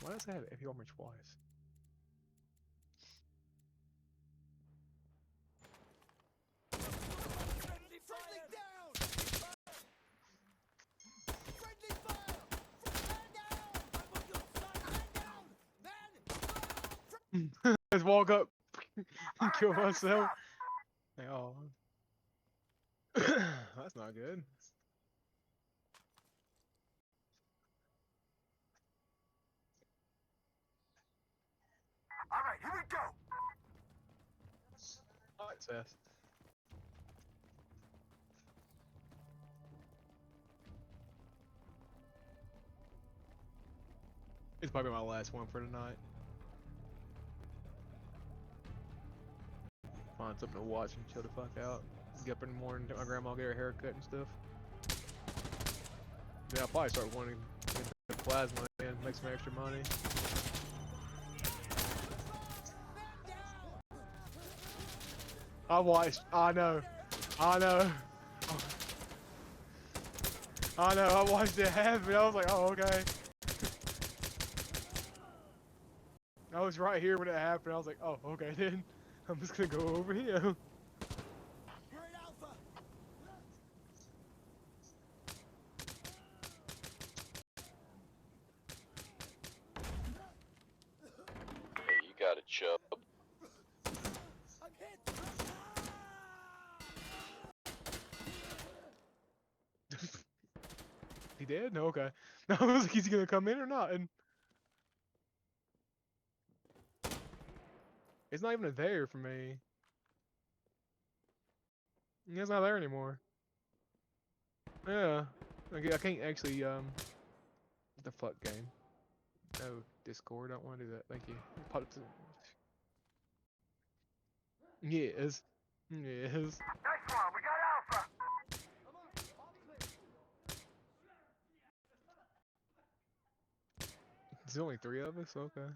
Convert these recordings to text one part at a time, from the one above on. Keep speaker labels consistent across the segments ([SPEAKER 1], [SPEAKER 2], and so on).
[SPEAKER 1] Why does it have heavy armor twice? Just walk up and kill myself. Like, oh. That's not good.
[SPEAKER 2] Alright, here we go!
[SPEAKER 1] Alright, Seth. It's probably my last one for tonight. Find something to watch and chill the fuck out. Get up in the morning, get my grandma get her haircut and stuff. Then I'll probably start wanting to get plasma and make some extra money. I watched. I know. I watched it happen. I was like, oh, okay. I was right here when it happened. I was like, oh, okay then. I'm just gonna go over here.
[SPEAKER 3] Hey, you got a chub.
[SPEAKER 1] He did? No, okay. No, I was like, he's gonna come in or not? And it's not even there for me. It's not there anymore. Yeah. Okay, I can't actually, what the fuck game? No, Discord, I don't want to do that. Thank you. Pop to... Yes. Yes.
[SPEAKER 2] Nice one, we got Alpha!
[SPEAKER 1] There's only 3 of us? Okay.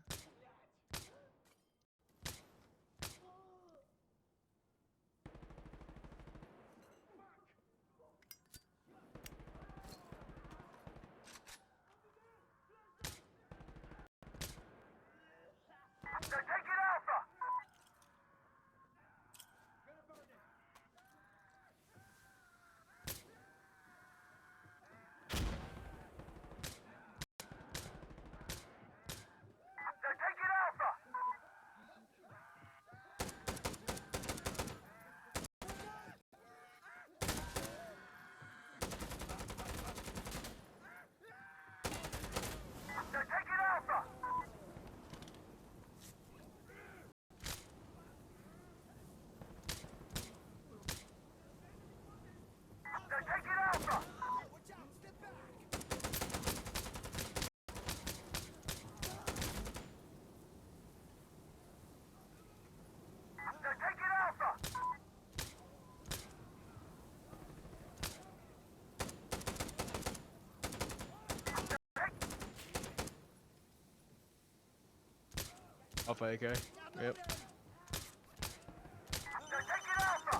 [SPEAKER 2] They're taking Alpha! They're taking Alpha! They're taking Alpha! They're taking Alpha! Watch out, step back! They're taking Alpha!
[SPEAKER 1] Alpha AK. Yep.
[SPEAKER 2] They're taking Alpha!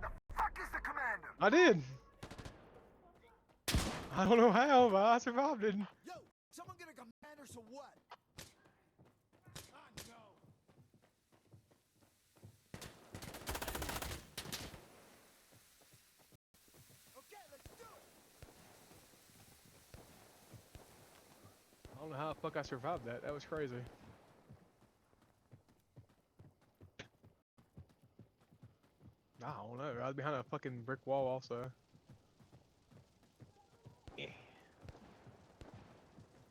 [SPEAKER 2] The fuck is the commander?
[SPEAKER 1] I did! I don't know how, but I survived it.
[SPEAKER 2] Yo, someone get a commander, so what? No. Okay, let's do it.
[SPEAKER 1] I don't know how the fuck I survived that. That was crazy. I don't know. I was behind a fucking brick wall also.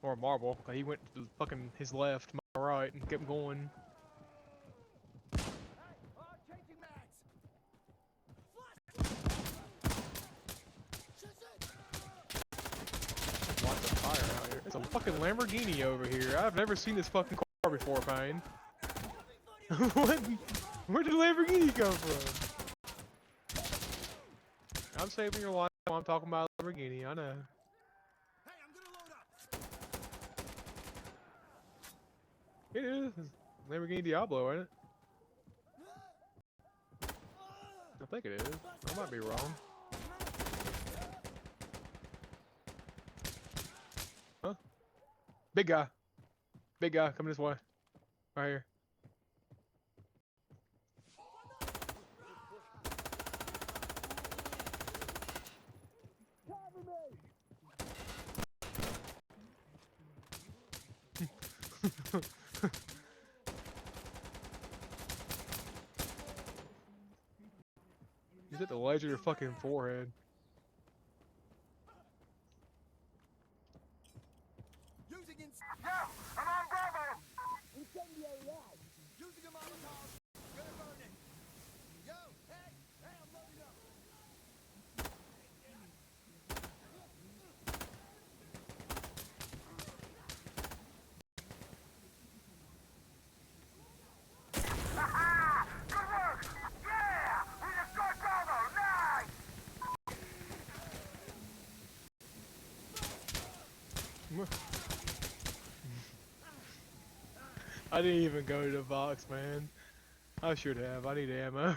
[SPEAKER 1] Or a marble. Like he went to fucking his left, my right, and kept going.
[SPEAKER 2] Changing mags.
[SPEAKER 1] Lots of fire out here. It's a fucking Lamborghini over here. I've never seen this fucking car before, Payne. What? Where did the Lamborghini come from? I'm saving your life while I'm talking about a Lamborghini, I know.
[SPEAKER 2] Hey, I'm gonna load up.
[SPEAKER 1] It is. It's Lamborghini Diablo, ain't it? I think it is. I might be wrong. Huh? Big guy. Big guy, coming this way. Right here. He's at the ledge of your fucking forehead.
[SPEAKER 2] Yo, I'm on Bravo. Incendiary out. Using a Molotov. Gonna burn it. Yo, hey, I'm loading up. Ha-ha! Good work! Yeah! We destroyed Bravo! Nice!
[SPEAKER 1] I didn't even go to the box, man. I should have. I need ammo.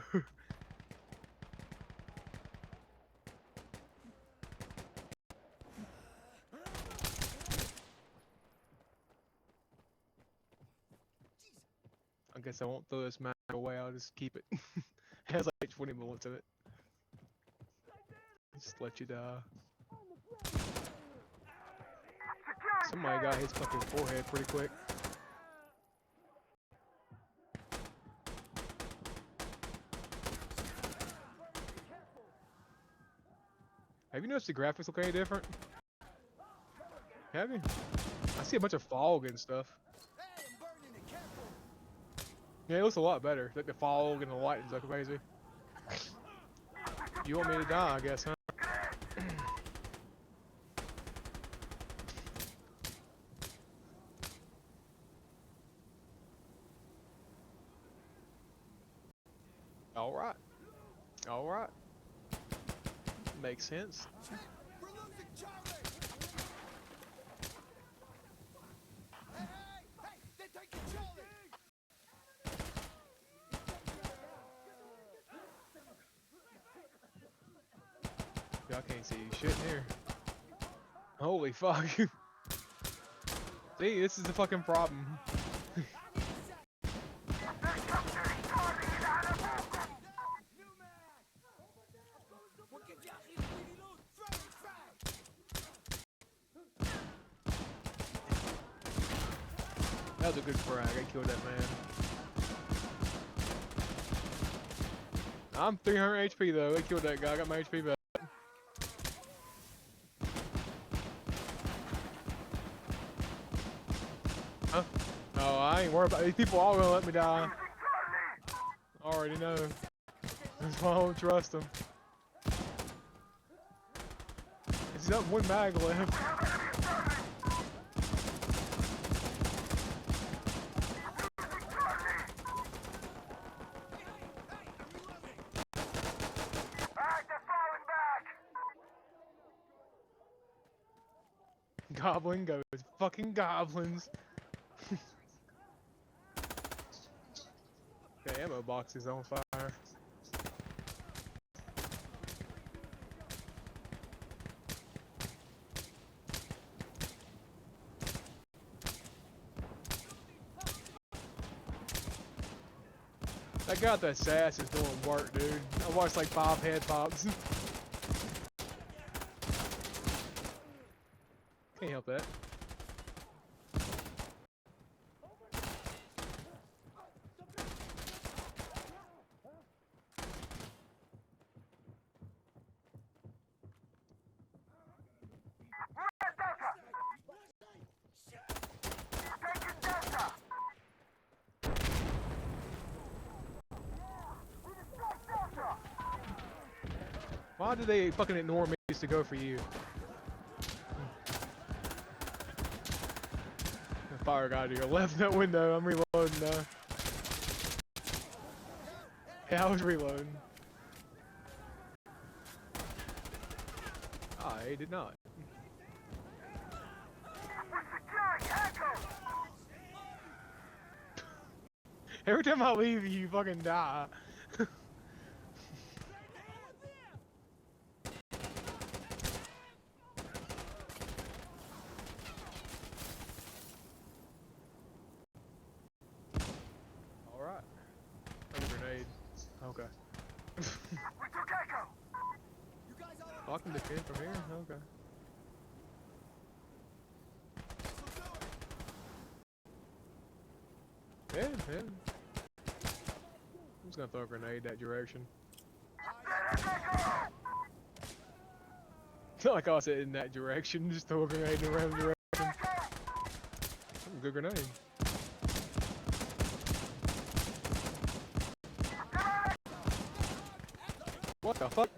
[SPEAKER 1] I guess I won't throw this map away. I'll just keep it. It has like 20 bullets in it. Just let you die. Somebody got his fucking forehead pretty quick. Have you noticed the graphics look any different? Have you? I see a bunch of fog and stuff. Yeah, it looks a lot better. Like the fog and the lightning's like crazy. You want me to die, I guess, huh? Alright. Alright. Makes sense.
[SPEAKER 2] We're losing Charlie! Hey, they're taking Charlie!
[SPEAKER 1] Yeah, I can't see shit in here. Holy fuck. See, this is the fucking problem. That was a good frag. I killed that man. I'm 300 HP though. I killed that guy. I got my HP back. Huh? No, I ain't worried about these people. All gonna let me die. I already know. That's why I don't trust them. He's got one mag left. Goblin goes. Fucking goblins. The ammo box is on fire. That guy with the sass is doing work, dude. I watched like 5 head pops. Can't help that. Why do they fucking ignore me just to go for you? The fire guy to your left that window. I'm reloading now. Yeah, I was reloading. I did not. Every time I leave, you fucking die. I can defend from here? Okay. Yeah, yeah. I'm just gonna throw a grenade that direction. Like I said, in that direction, just throw a grenade in the random direction. Good grenade. What the fuck?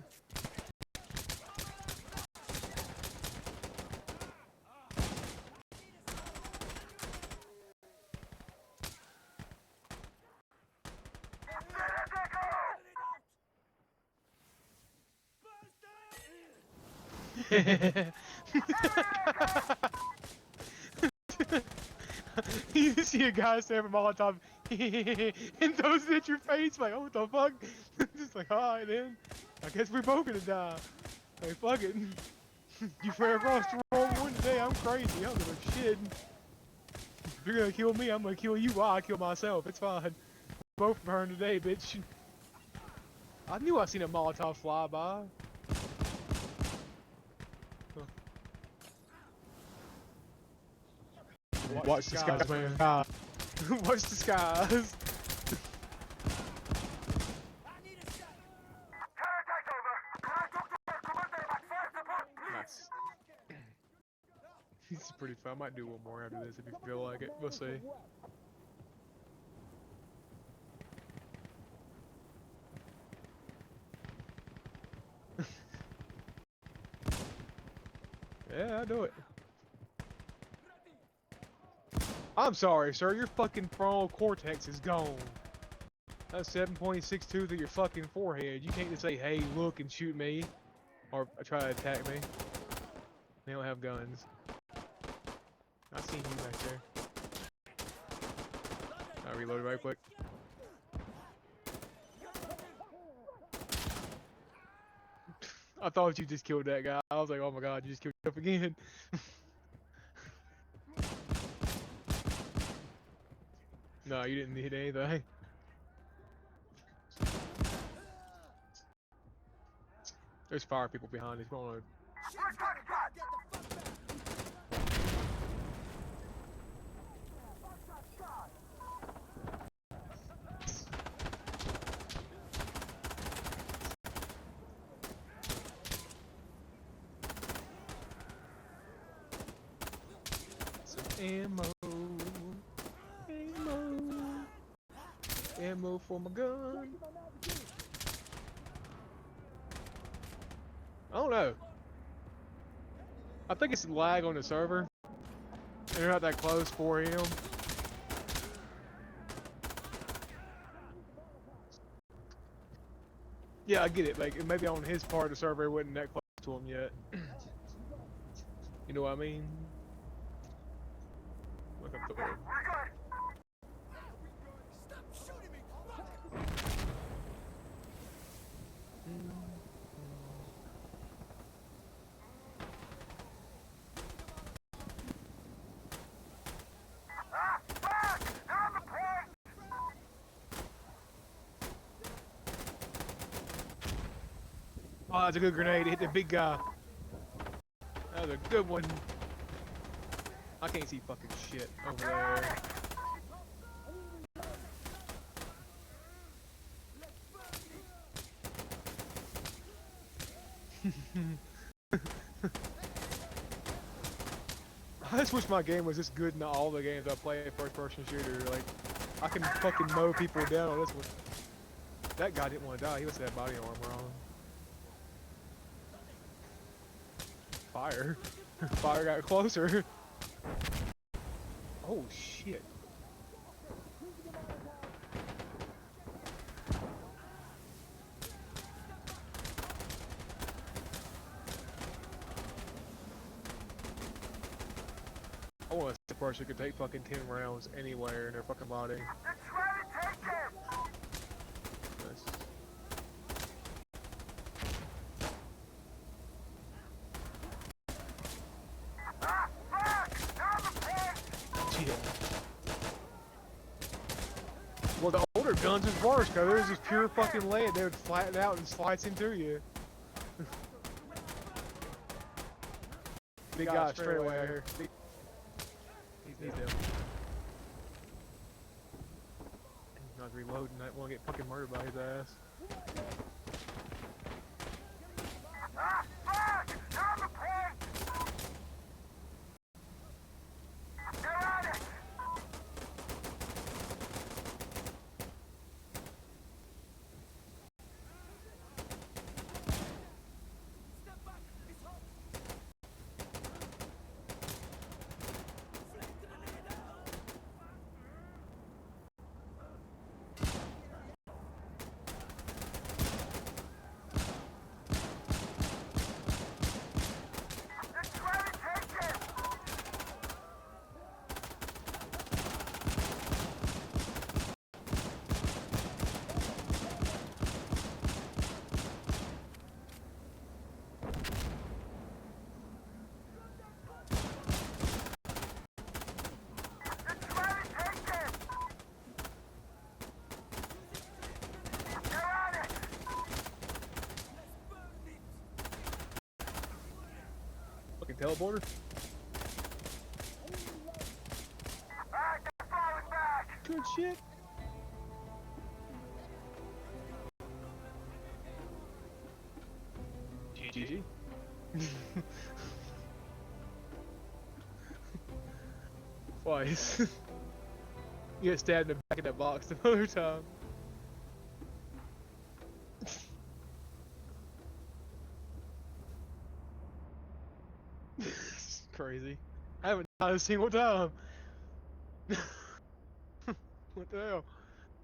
[SPEAKER 1] You just see a guy stand for Molotov and throws it at your face, like, oh, what the fuck? Just like, alright then. I guess we're both gonna die. Like, fuck it. You ran across the wrong one today, I'm crazy, I don't give a shit. If you're gonna kill me, I'm gonna kill you while I kill myself, it's fine. We're both burned today, bitch. I knew I seen a Molotov fly by. Watch the skies, man. Watch the skies. Nice. This is pretty fun. I might do one more after this if you feel like it. We'll see. Yeah, I'll do it. I'm sorry, sir. Your fucking frontal cortex is gone. That's 7.62 through your fucking forehead. You can't just say, hey, look, and shoot me. Or try to attack me. They don't have guns. I seen you back there. I reloaded right quick. I thought you just killed that guy. I was like, oh my god, you just killed yourself again. No, you didn't hit anything. There's fire people behind us. Hold on. Some ammo. Ammo for my gun. I don't know. I think it's lag on the server. They're not that close for him. Yeah, I get it. Like maybe on his part of the server it wasn't that close to him yet. You know what I mean? Look up the road. Oh, that's a good grenade. It hit the big guy. That was a good one. I can't see fucking shit over there. I just wish my game was this good in all the games I play first-person shooter. Like, I can fucking mow people down on this one. That guy didn't want to die. He must have had body armor on. Fire. Fire got closer. Oh shit. I want a person who can take fucking 10 rounds anywhere in their fucking body. Well, the older guns is worse, cause there's just pure fucking lead. They would flatten out and slice into you. Big guy straight away out here. He's down. He's not reloading. I want to get fucking murdered by his ass.
[SPEAKER 2] Ah, fuck! You're on the point! They're on it! Step back! It's hot! Flank to the leader! It's ready, take it! It's ready, take it! They're on it! Let's burn it!
[SPEAKER 1] Fucking teleporter.
[SPEAKER 2] Alright, they're falling back!
[SPEAKER 1] Good shit. GG. Twice. You get stabbed in the back of that box another time. This is crazy. I haven't died a single time. What the hell?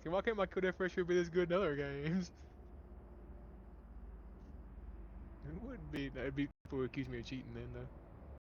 [SPEAKER 1] See, why can't my kill death ratio be this good in other games? It wouldn't be. That'd be people would accuse me of cheating then, though.